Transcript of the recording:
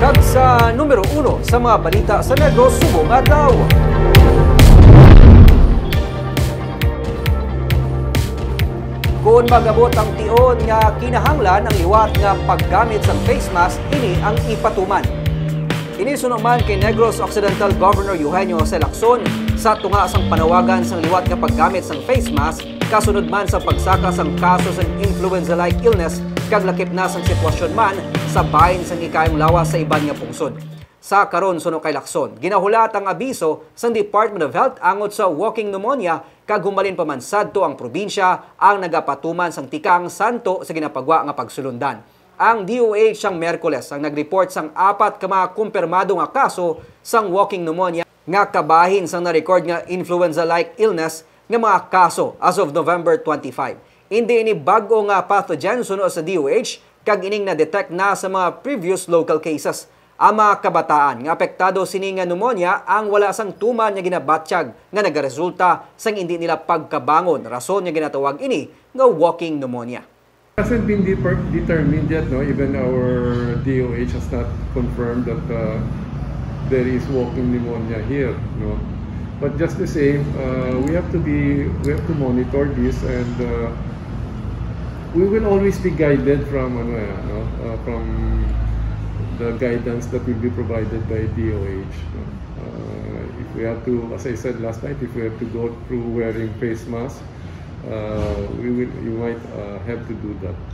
Kag sa numero 1 sa mga balita sa Negros subong adlaw. Kung magabot ang tion nga kinahanglan ang liwat nga paggamit sa face mask, ini ang ipatuman. Inisunod man kay Negros Occidental Governor Eugenio Lacson sa tunga sang panawagan sang liwat nga paggamit sang face mask kasunod man sa pagsaka sang kaso sang influenza-like illness kag lakip na sang sitwasyon man sa bahin sang ikayong lawas sa iban nga pungsod. Sa karon suno kay Lacson, ginahulat ang abiso sa Department of Health angot sa walking pneumonia kag humalin pa man sadto ang probinsya ang nagapatuman sang tikang santo sa ginapagwa nga pagsulundan. Ang DOH sang Miyerkules ang nagreport sang 4 ka mga kumpirmado nga kaso sang walking pneumonia nga kabahin sang na-record nga influenza-like illness nga mga kaso as of November 25. Hindi ini bago nga pathogen suno sa DOH kag ining na-detect na sa mga previous local cases. Ang mga kabataan nga apektado sini nga pneumonia ang wala sang tuman nga ginabatsyag nga nagaresulta sang hindi nila pagkabangon. Rason nga ginatawag ini nga walking pneumonia. It hasn't been determined yet, no? Even our DOH has not confirmed that there is walking pneumonia here, no? But just the same, we have to monitor this, and we will always be guided from from the guidance that will be provided by DOH. If we have to, as I said last night, if we have to go through wearing face masks, you might have to do that.